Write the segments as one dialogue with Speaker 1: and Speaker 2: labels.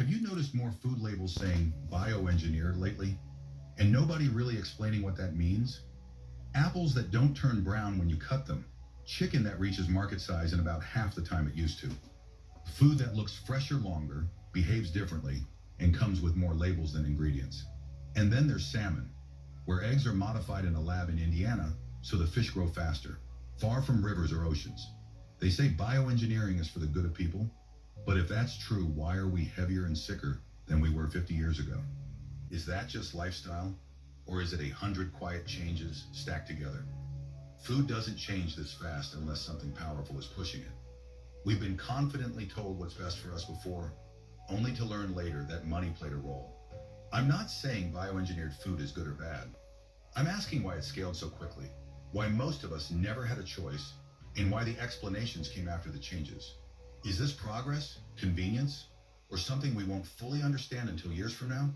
Speaker 1: Have you noticed more food labels saying bioengineered lately? And nobody really explaining what that means? Apples that don't turn brown when you cut them. Chicken that reaches market size in about half the time it used to. Food that looks fresher longer, behaves differently, and comes with more labels than ingredients. And then there's salmon, where eggs are modified in a lab in Indiana so the fish grow faster, far from rivers or oceans. They say bioengineering is for the good of people, but if that's true, why are we heavier and sicker than we were 50 years ago? Is that just lifestyle, or is it 100 quiet changes stacked together? Food doesn't change this fast unless something powerful is pushing it. We've been confidently told what's best for us before, only to learn later that money played a role. I'm not saying bioengineered food is good or bad. I'm asking why it scaled so quickly, why most of us never had a choice, and why the explanations came after the changes. Is this progress, convenience, or something we won't fully understand until years from now?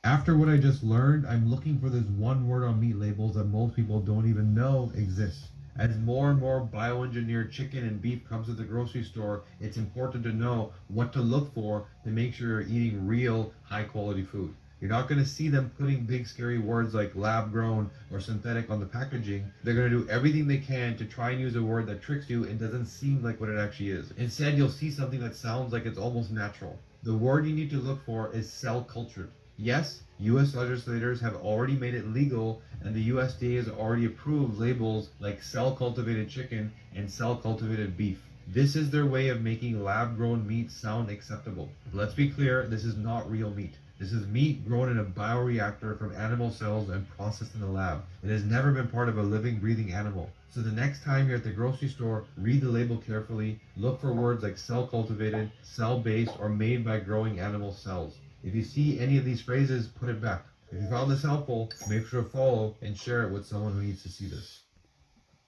Speaker 2: After what I just learned, I'm looking for this one word on meat labels that most people don't even know exists. As more and more bioengineered chicken and beef comes to the grocery store, it's important to know what to look for to make sure you're eating real, high quality food. You're not going to see them putting big scary words like lab grown or synthetic on the packaging. They're going to do everything they can to try and use a word that tricks you and doesn't seem like what it actually is. Instead, you'll see something that sounds like it's almost natural. The word you need to look for is cell cultured. Yes, US legislators have already made it legal, and the USDA has already approved labels like cell cultivated chicken and cell cultivated beef. This is their way of making lab grown meat sound acceptable. Let's be clear, this is not real meat. This is meat grown in a bioreactor from animal cells and processed in the lab. It has never been part of a living, breathing animal. So the next time you're at the grocery store, read the label carefully. Look for words like cell cultivated, cell based, or made by growing animal cells. If you see any of these phrases, put it back. If you found this helpful, make sure to follow and share it with someone who needs to see this.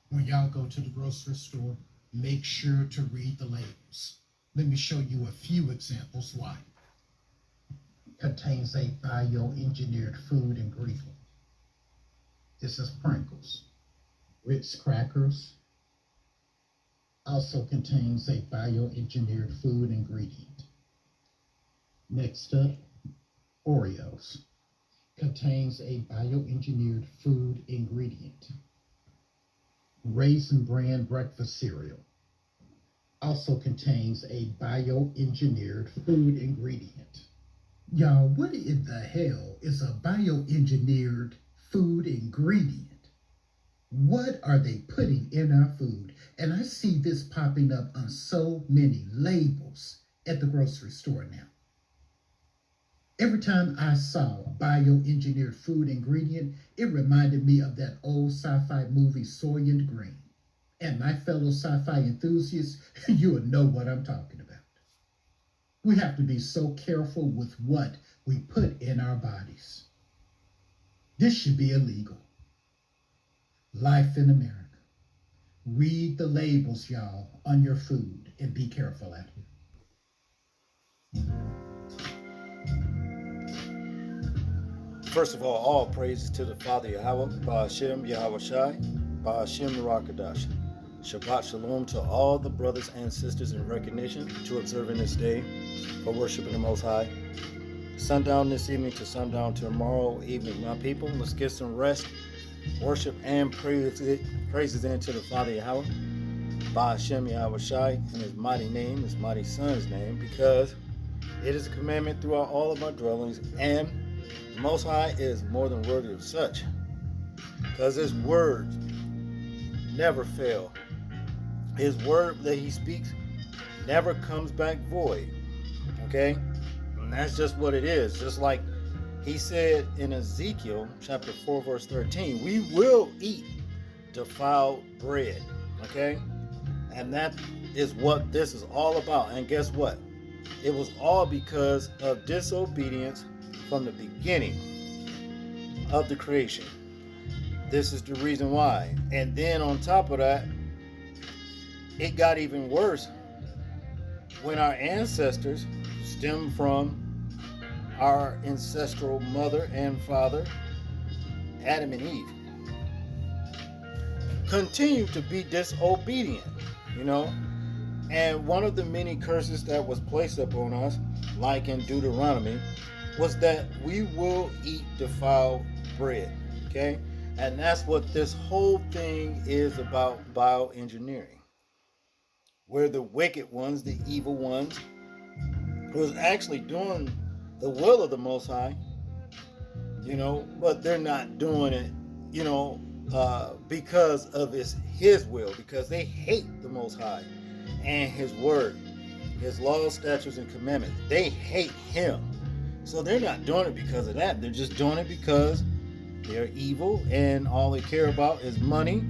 Speaker 3: When y'all go to the grocery store, make sure to read the labels. Let me show you a few examples why. Contains a bioengineered food ingredient. This is Pringles. Ritz crackers also contains a bioengineered food ingredient. Next up, Oreos contains a bioengineered food ingredient. Raisin Bran breakfast cereal also contains a bioengineered food ingredient. Y'all, what in the hell is a bioengineered food ingredient? What are they putting in our food? And I see this popping up on so many labels at the grocery store now. Every time I saw a bioengineered food ingredient, it reminded me of that old sci-fi movie Soylent Green. And my fellow sci-fi enthusiasts, you will know what I'm talking about. We have to be so careful with what we put in our bodies. This should be illegal. Life in America. Read the labels, y'all, on your food and be careful out here.
Speaker 4: First of all praises to the Father Yahweh, Ba'ashem Yahweh Shai, Ba'ashem Rakadash. Shabbat Shalom to all the brothers and sisters in recognition to observing this day for worshiping the Most High. Sundown this evening to sundown tomorrow evening, my people. Let's get some rest, worship, and praises into the Father Yahweh, Ba'ashem Yahweh Shai, in His mighty name, His mighty Son's name, because it is a commandment throughout all of our dwellings, and the Most High is more than worthy of such, because His words never fail. His word that He speaks never comes back void. Okay? And that's just what it is. Just like He said in Ezekiel chapter 4, verse 13, we will eat defiled bread. Okay? And that is what this is all about. And guess what? It was all because of disobedience from the beginning of the creation. This is the reason why. And then on top of that, it got even worse when our ancestors stem from our ancestral mother and father, Adam and Eve, continue to be disobedient. And one of the many curses that was placed upon us, like in Deuteronomy, was that we will eat defiled bread. Okay? And that's what this whole thing is about, bioengineering. Where the wicked ones, the evil ones, was actually doing the will of the Most High, but they're not doing it, because of His will, because they hate the Most High and His word, His laws, statutes, and commandments. They hate Him. So they're not doing it because of that. They're just doing it because they're evil and all they care about is money.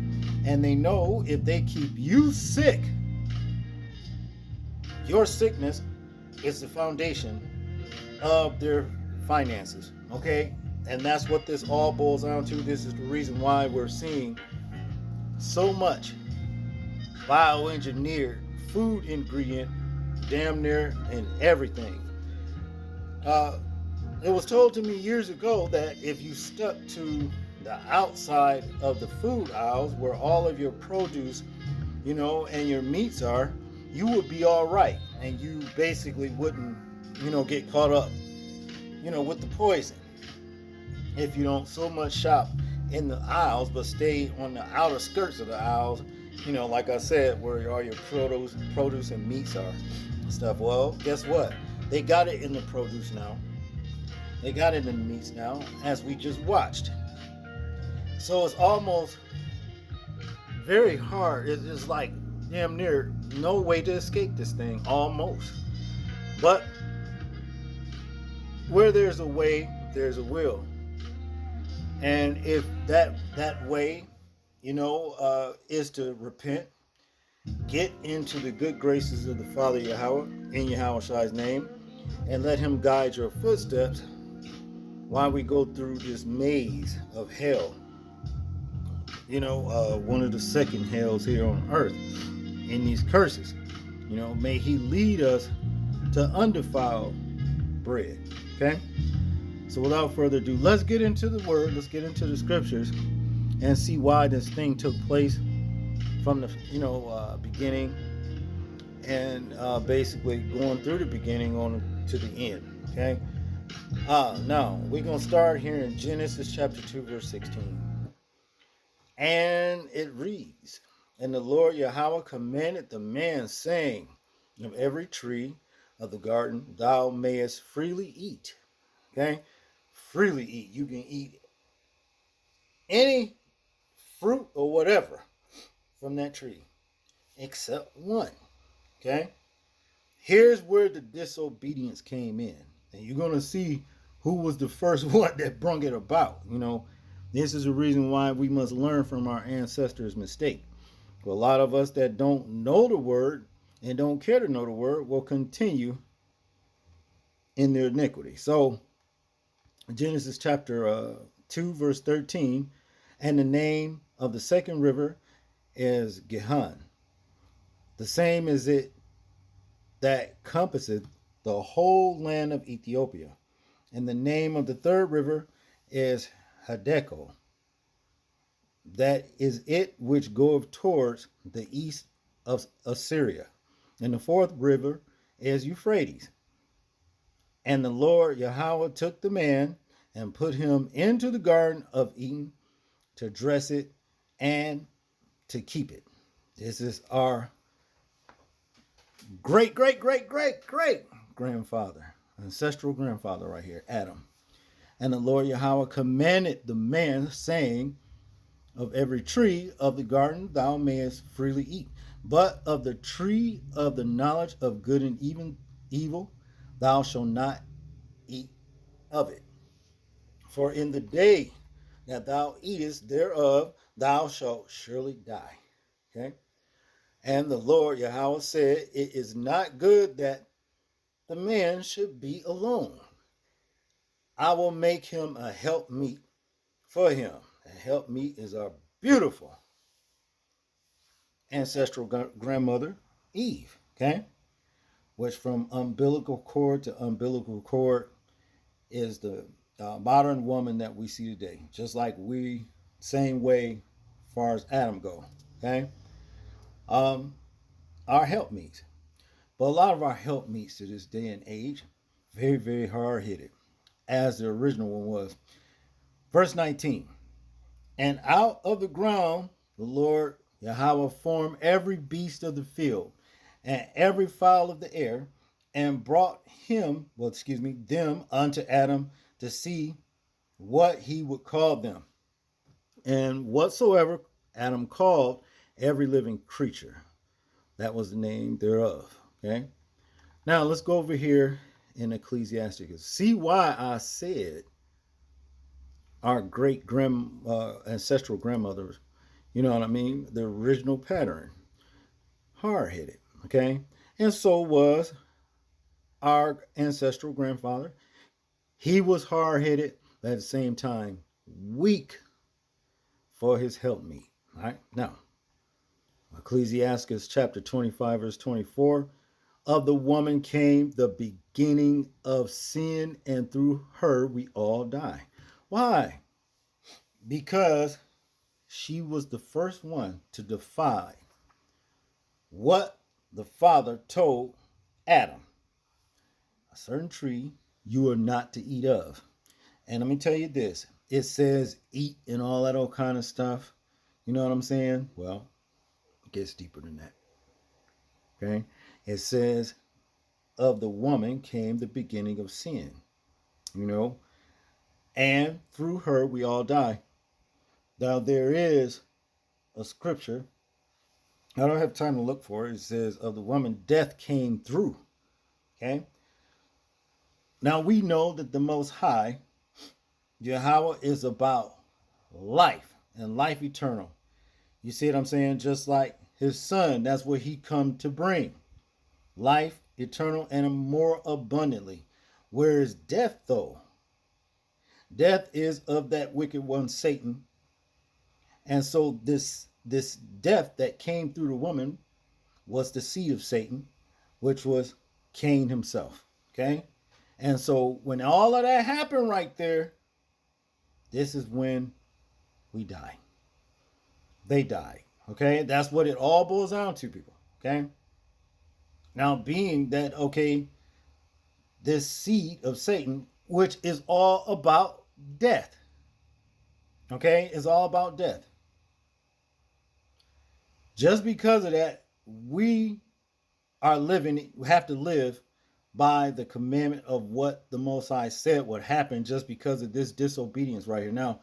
Speaker 4: And they know if they keep you sick, your sickness is the foundation of their finances. Okay? And that's what this all boils down to. This is the reason why we're seeing so much bioengineered food ingredient damn near in everything. It was told to me years ago that if you stuck to the outside of the food aisles where all of your produce, and your meats are, you would be all right. And you basically wouldn't, get caught up, with the poison. If you don't so much shop in the aisles, but stay on the outer skirts of the aisles, like I said, where all your produce and meats are and stuff. Well, guess what? They got it in the produce now. They got it in the meats now, as we just watched. So it's almost very hard. It's just like damn near no way to escape this thing, almost. But where there's a way, there's a will. And if that way, is to repent, get into the good graces of the Father Yahweh in Yahweh Shai's name, and let Him guide your footsteps while we go through this maze of hell. One of the second hells here on earth in these curses. May He lead us to undefiled bread. Okay? So without further ado, let's get into the word, let's get into the scriptures and see why this thing took place from the beginning and basically going through the beginning on to the end. Okay? Now we're going to start here in Genesis chapter 2 verse 16. And it reads, and the Lord Yahweh commanded the man, saying, of every tree of the garden thou mayest freely eat. Okay? Freely eat. You can eat any fruit or whatever from that tree, except one. Okay? Here's where the disobedience came in. And you're going to see who was the first one that brung it about. This is the reason why we must learn from our ancestors' mistake. For a lot of us that don't know the word and don't care to know the word will continue in their iniquity. So, Genesis chapter 2, verse 13, and the name of the second river is Gihon. The same is it that compasseth the whole land of Ethiopia. And the name of the third river is Hiddekel. That is it which goeth towards the east of Assyria. And the fourth river is Euphrates. And the Lord Yahweh took the man and put him into the garden of Eden to dress it and to keep it. This is our great grandfather, ancestral grandfather right here, Adam. And the Lord Yahweh commanded the man, saying, of every tree of the garden thou mayest freely eat, but of the tree of the knowledge of good and evil thou shalt not eat of it. For in the day that thou eatest thereof, thou shalt surely die. Okay? And the Lord Yahweh said, it is not good that the man should be alone. I will make him a helpmeet for him. A helpmeet is our beautiful ancestral grandmother, Eve. Okay? Which from umbilical cord to umbilical cord is the modern woman that we see today. Just like we, same way as far as Adam go. Okay? Our helpmeet. But a lot of our helpmeets to this day and age, very, very hard headed, as the original one was. Verse 19. And out of the ground the Lord Yahweh formed every beast of the field and every fowl of the air, and brought them unto Adam to see what he would call them. And whatsoever Adam called every living creature, that was the name thereof. Okay. Now let's go over here in Ecclesiasticus. See why I said our ancestral grandmothers, you know what I mean? The original pattern, hard headed. Okay. And so was our ancestral grandfather. He was hard headed, but at the same time, weak for his helpmeet. All right. Now, Ecclesiastes chapter 25, verse 24. Of the woman came the beginning of sin, and through her we all die. Why? Because she was the first one to defy what the Father told Adam. A certain tree you are not to eat of. And let me tell you this. It says eat and all that old kind of stuff. You know what I'm saying? Well, it gets deeper than that. Okay? It says, of the woman came the beginning of sin. You know? And through her we all die. Now there is a scripture. I don't have time to look for it. It says, of the woman death came through. Okay? Now we know that the Most High, Yahweh, is about life and life eternal. You see what I'm saying? Just like his son, that's what he come to bring. Life eternal and more abundantly. Whereas death, though, death is of that wicked one, Satan. And so this death that came through the woman was the seed of Satan, which was Cain himself. Okay? And so when all of that happened right there, this is when we die. They die. Okay? That's what it all boils down to, people. Okay? Now, being that, okay, this seed of Satan, which is all about death. Okay? It's all about death. Just because of that, we have to live by the commandment of what the Most High said would happen just because of this disobedience right here. Now,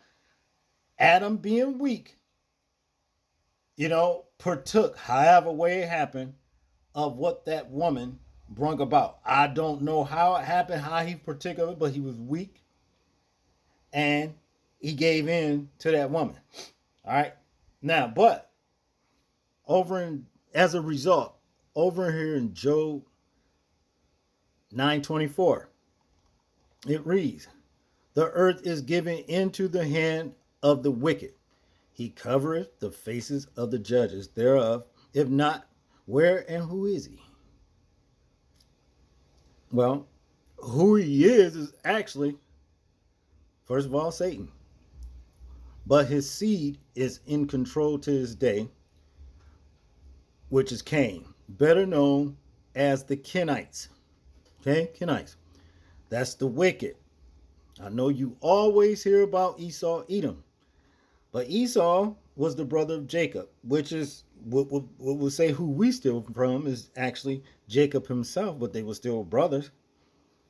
Speaker 4: Adam being weak, partook, however way it happened, of what that woman brung about. I don't know how it happened, how he partook of it, but he was weak and he gave in to that woman. All right. Now, but as a result, over here in Job 9:24, it reads, the earth is given into the hand of the wicked. He covereth the faces of the judges thereof. If not, where and who is he? Well, who he is actually, first of all, Satan. But his seed is in control to this day, which is Cain, better known as the Kenites. Okay, Kenites. That's the wicked. I know you always hear about Esau, Edom. But Esau was the brother of Jacob, which is what we'll say who we steal from is actually Jacob himself, but they were still brothers.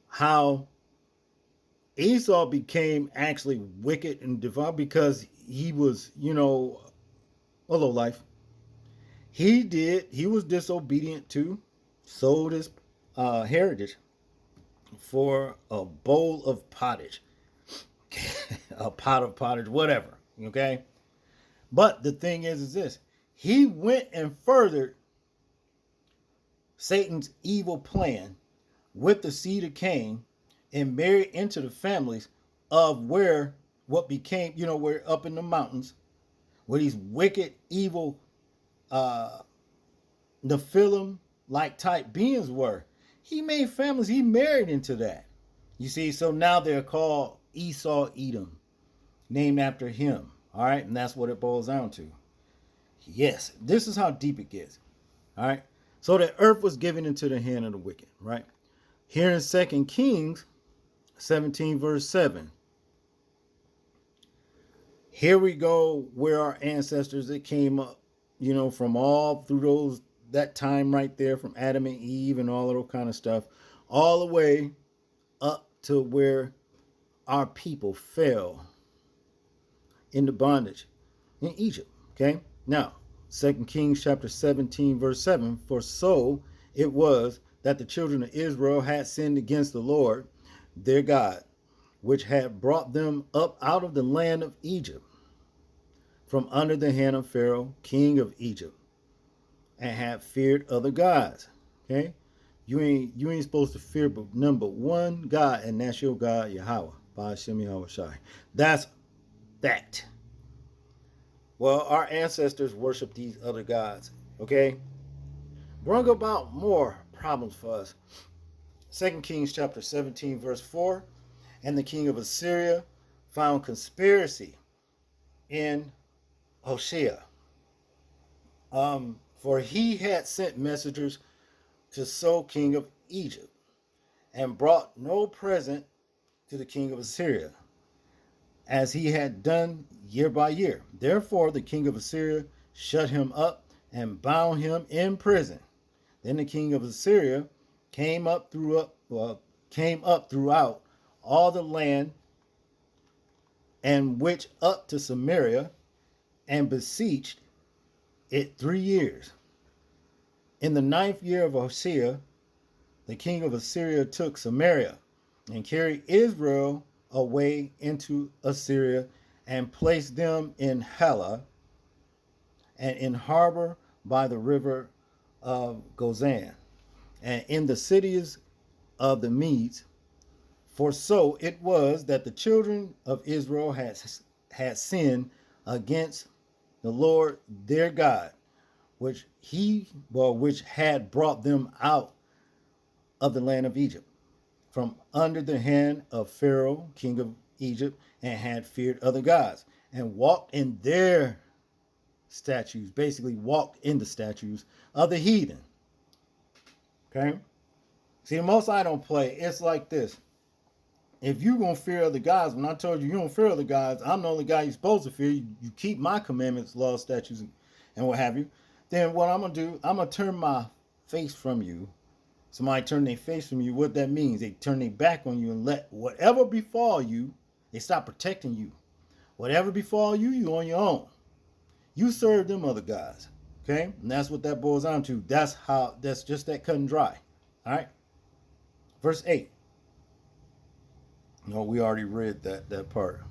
Speaker 4: How Esau became actually wicked and defiled because he was, a low life. He was disobedient too, sold his heritage for a bowl of pottage, a pot of pottage, whatever. Okay. But the thing is this, he went and furthered Satan's evil plan with the seed of Cain and married into the families of where up in the mountains, where these wicked, evil, Nephilim like type beings were. He made families, he married into that. You see, so now they're called Esau, Edom, named after him. All right, and that's what it boils down to. Yes, this is how deep it gets. All right, So the earth was given into the hand of the wicked, right? Here in 2 Kings 17, verse 7. Here we go where our ancestors that came up, from all through that time right there, from Adam and Eve and all of that kind of stuff, all the way up to where our people fell into bondage in Egypt. Okay? Now, 2 Kings chapter 17, verse 7, for so it was that the children of Israel had sinned against the Lord, their God, which had brought them up out of the land of Egypt, from under the hand of Pharaoh, king of Egypt, and had feared other gods. Okay? You ain't supposed to fear but number one God, and that's your God, Yahweh. Ba'ashem Yahweh Shai. That's that. Well, our ancestors worshiped these other gods. Okay? Bring about more problems for us. 2 Kings chapter 17, verse 4. And the king of Assyria found conspiracy in Hoshea. For he had sent messengers to So, king of Egypt, and brought no present to the king of Assyria, as he had done year by year. Therefore the king of Assyria shut him up and bound him in prison. Then the king of Assyria came up throughout all the land, and which up to Samaria, and besieged it 3 years. In the 9th year of Hoshea, the king of Assyria took Samaria and carried Israel away into Assyria, and placed them in Hala and in harbor by the river of Gozan, and in the cities of the Medes. For so it was that the children of Israel had sinned against the Lord their God, which had brought them out of the land of Egypt, from under the hand of Pharaoh, king of Egypt, and had feared other gods, and walked in their statues, basically walked in the statues of the heathen. Okay? See, the Most High don't play. It's like this. If you're going to fear other gods, when I told you don't fear other gods, I'm the only guy you're supposed to fear. You keep my commandments, laws, statutes, and what have you. Then what I'm going to do, I'm going to turn my face from you. Somebody turn their face from you. What that means, they turn their back on you and let whatever befall you, they stop protecting you. Whatever befall you, you on your own. You serve them other guys. Okay? And that's what that boils down to. That's just that cut and dry. All right? Verse 8. No, we already read that part.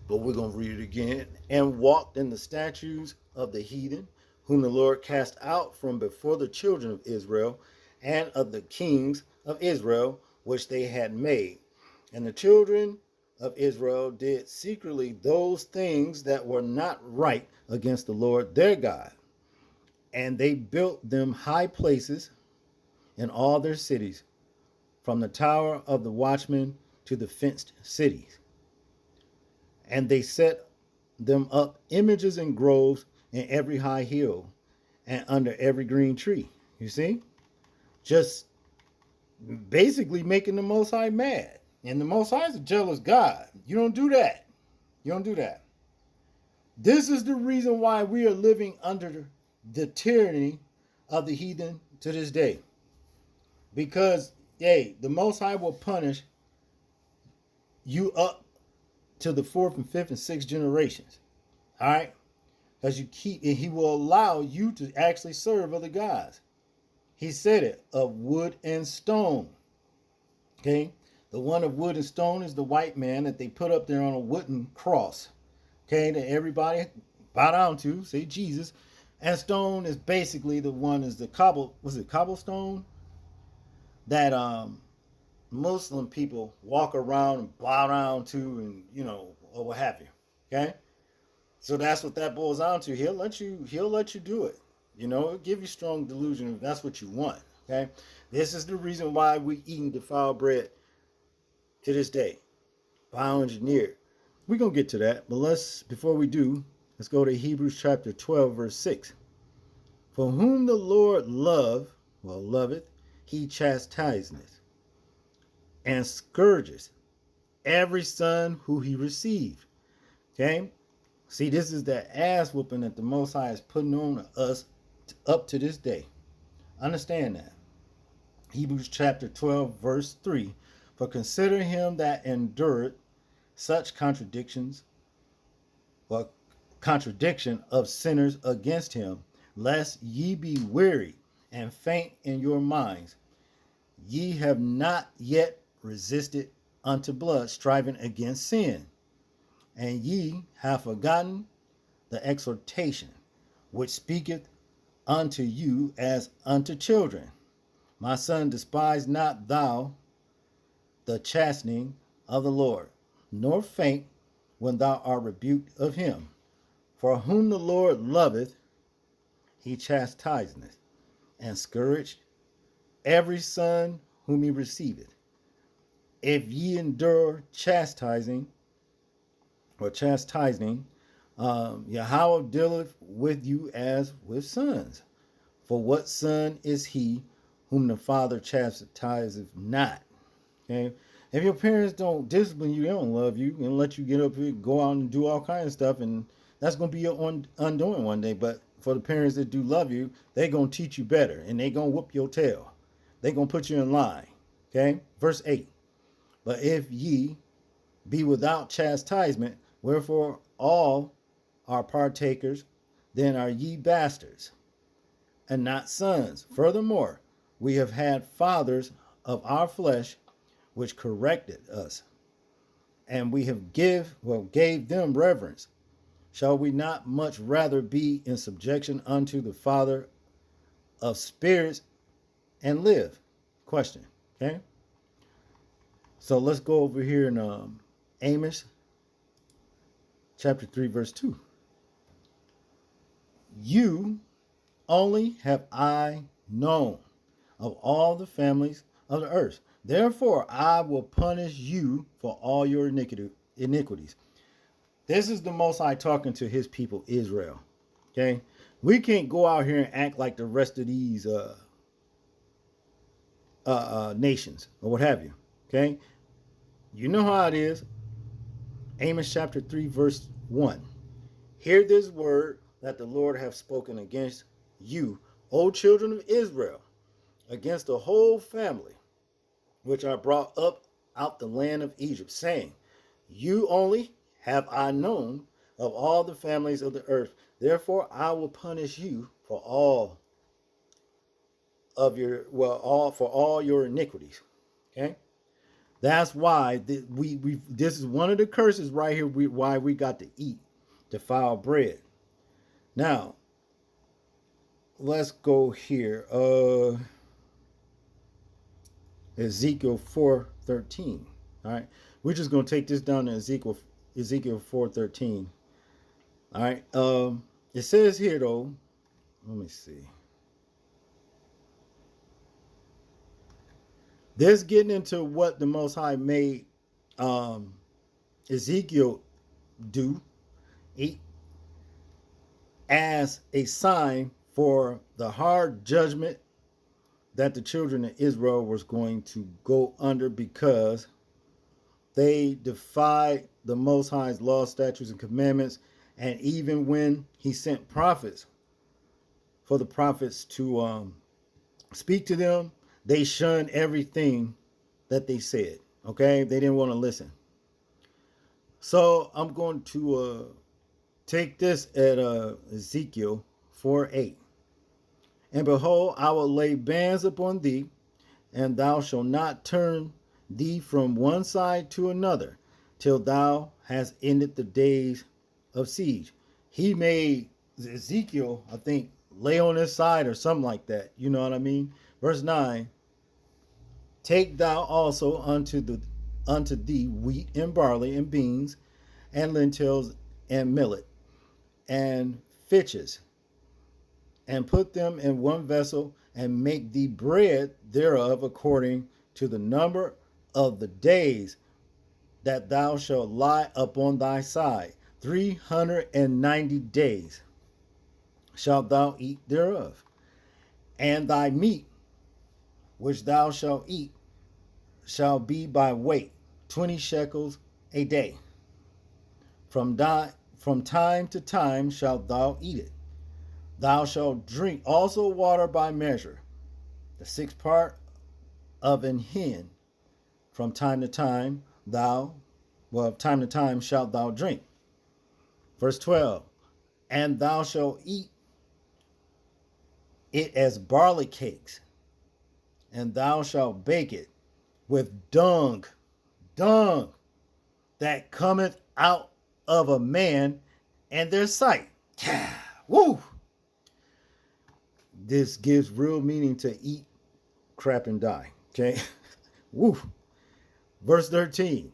Speaker 4: But we're going to read it again. And walked in the statues of the heathen, whom the Lord cast out from before the children of Israel, and of the kings of Israel, which they had made. And the children of Israel did secretly those things that were not right against the Lord their God. And they built them high places in all their cities, from the tower of the watchman to the fenced cities. And they set them up images and groves in every high hill and under every green tree. You see? Just basically making the Most High mad. And the Most High is a jealous God. You don't do that. You don't do that. This is the reason why we are living under the tyranny of the heathen to this day. Because, hey, the Most High will punish you up to the 4th and 5th and 6th generations. All right? Because he will allow you to actually serve other gods. He said it, of wood and stone. Okay? The one of wood and stone is the white man that they put up there on a wooden cross. Okay? That everybody bow down to, say Jesus. And stone is basically the one is the cobblestone? That Muslim people walk around and bow down to, and or what have you. Okay? So that's what that boils down to. He'll let you do it. It'll give you strong delusion if that's what you want. Okay? This is the reason why we eating defiled bread to this day. Bioengineered. We're gonna get to that, but before we do, let's go to Hebrews chapter 12, verse 6. For whom the Lord loveth, he chastiseth, and scourges every son who he received. Okay? See, this is the ass whooping that the Most High is putting on us up to this day. Understand that. Hebrews chapter 12, verse 3. For consider him that endured such contradiction of sinners against him, lest ye be weary and faint in your minds. Ye have not yet resisted unto blood, striving against sin. And ye have forgotten the exhortation which speaketh unto you as unto children. My son, despise not thou the chastening of the Lord, nor faint when thou art rebuked of him. For whom the Lord loveth, he chastiseth, and scourgeth every son whom he receiveth. If ye endure chastising, Yahweh dealeth with you as with sons. For what son is he whom the Father chastiseth not? Okay? If your parents don't discipline you, they don't love you and let you get up here, go out and do all kinds of stuff, and that's going to be your undoing one day. But for the parents that do love you, they're going to teach you better, and they're going to whoop your tail. They're going to put you in line. Okay? Verse 8. But if ye be without chastisement, wherefore all are partakers, then are ye bastards, and not sons. Furthermore, we have had fathers of our flesh, which corrected us, and we have gave them reverence. Shall we not much rather be in subjection unto the Father of spirits and live? Question. Okay. So let's go over here in Amos chapter 3, verse 2. You only have I known of all the families of the earth. Therefore, I will punish you for all your iniquities. This is the Most High talking to his people, Israel. Okay? We can't go out here and act like the rest of these nations or what have you. Okay? You know how it is. Amos chapter 3, verse 1. Hear this word that the Lord hath spoken against you, O children of Israel, against the whole family which are brought up out the land of Egypt, saying, you only have I known of all the families of the earth. Therefore I will punish you for all your iniquities. Okay? That's why this is one of the curses right here, why we got to eat defiled bread. Now, let's go here. Ezekiel 4:13. All right. We're just going to take this down to Ezekiel 4:13. All right. It says here, though, let me see. This getting into what the Most High made Ezekiel do as a sign for the hard judgment that the children of Israel was going to go under because they defied the Most High's law, statutes, and commandments. And even when he sent prophets for the prophets to speak to them, they shunned everything that they said. Okay? They didn't want to listen. So I'm going to take this at Ezekiel 4:8. And behold, I will lay bands upon thee, and thou shalt not turn thee from one side to another, till thou hast ended the days of siege. He made Ezekiel, I think, lay on his side or something like that. You know what I mean? Verse 9, take thou also unto thee wheat and barley and beans and lentils and millet and fitches, and put them in one vessel, and make thee bread thereof according to the number of the days that thou shalt lie upon thy side, 390 days. shalt thou eat thereof. And thy meat, which thou shalt eat, shall be by weight, 20 shekels a day. From time to time shalt thou eat it. Thou shalt drink also water by measure, the sixth part of an hin. From time to time time to time shalt thou drink. Verse 12, and thou shalt eat it as barley cakes, and thou shalt bake it with dung that cometh out of a man and their sight. Woo! This gives real meaning to eat crap and die. Okay? Woo! Verse 13,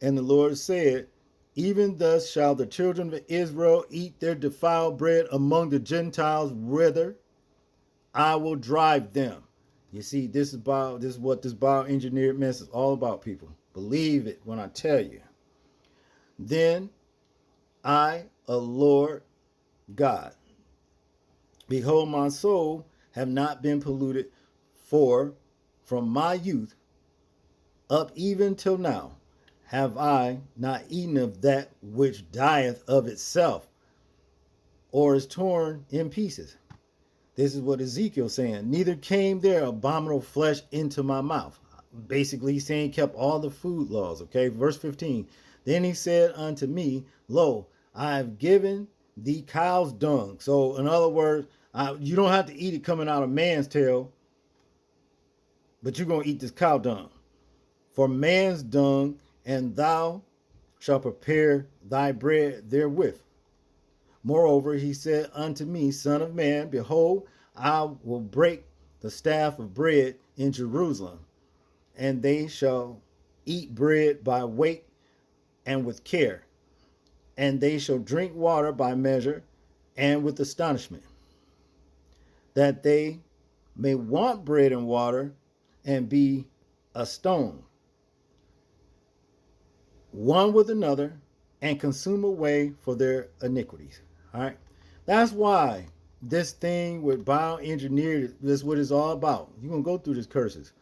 Speaker 4: and the Lord said, even thus shall the children of Israel eat their defiled bread among the Gentiles, whither I will drive them. You see, this is what this bioengineered mess is all about, people. Believe it when I tell you. Then I, a Lord God, behold, my soul have not been polluted, for from my youth up even till now have I not eaten of that which dieth of itself, or is torn in pieces. This is what Ezekiel's saying. Neither came there abominable flesh into my mouth. Basically, he's saying he kept all the food laws. Okay, verse 15. Then he said unto me, lo, I have given thee cow's dung. So in other words, you don't have to eat it coming out of man's tail, but you're going to eat this cow dung. For man's dung, and thou shalt prepare thy bread therewith. Moreover, he said unto me, son of man, behold, I will break the staff of bread in Jerusalem, and they shall eat bread by weight and with care, and they shall drink water by measure and with astonishment, that they may want bread and water and be a stone, one with another, and consume away for their iniquities. All right. That's why this thing with bioengineered, this is what it's all about. You're going to go through these curses.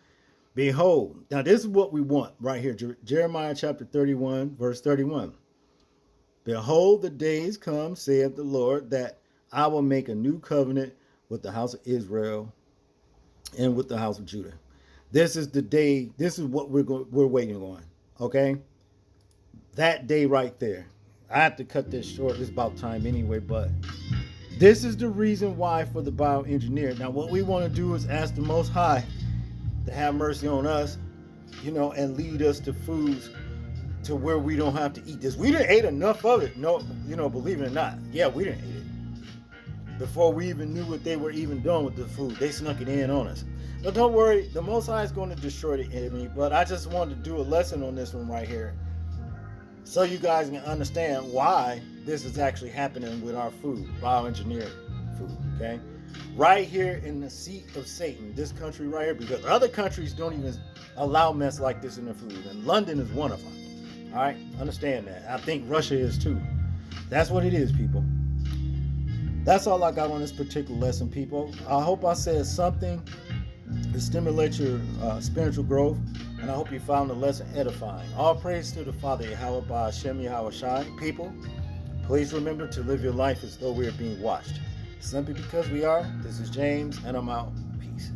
Speaker 4: Behold, now this is what we want right here. Jeremiah chapter 31, verse 31. Behold, the days come, saith the Lord, that I will make a new covenant with the house of Israel and with the house of Judah. This is the day. This is what we're waiting on. Okay. That day right there. I have to cut this short. It's about time anyway, but this is the reason why for the bioengineer. Now, what we want to do is ask the Most High to have mercy on us, and lead us to foods to where we don't have to eat this. We didn't ate enough of it. No, believe it or not. Yeah, we didn't eat it. Before we even knew what they were even doing with the food, they snuck it in on us. But don't worry, the Most High is going to destroy the enemy. But I just wanted to do a lesson on this one right here, so you guys can understand why this is actually happening with our food, bioengineered food, okay? Right here in the seat of Satan, this country right here, because other countries don't even allow mess like this in their food, and London is one of them, all right? Understand that. I think Russia is too. That's what it is, people. That's all I got on this particular lesson, people. I hope I said something to stimulate your spiritual growth, and I hope you found the lesson edifying. All praise to the Father, Yahweh, Ba'ashem, Yahweh Shai. People, please remember to live your life as though we are being watched. Simply because we are. This is James, and I'm out. Peace.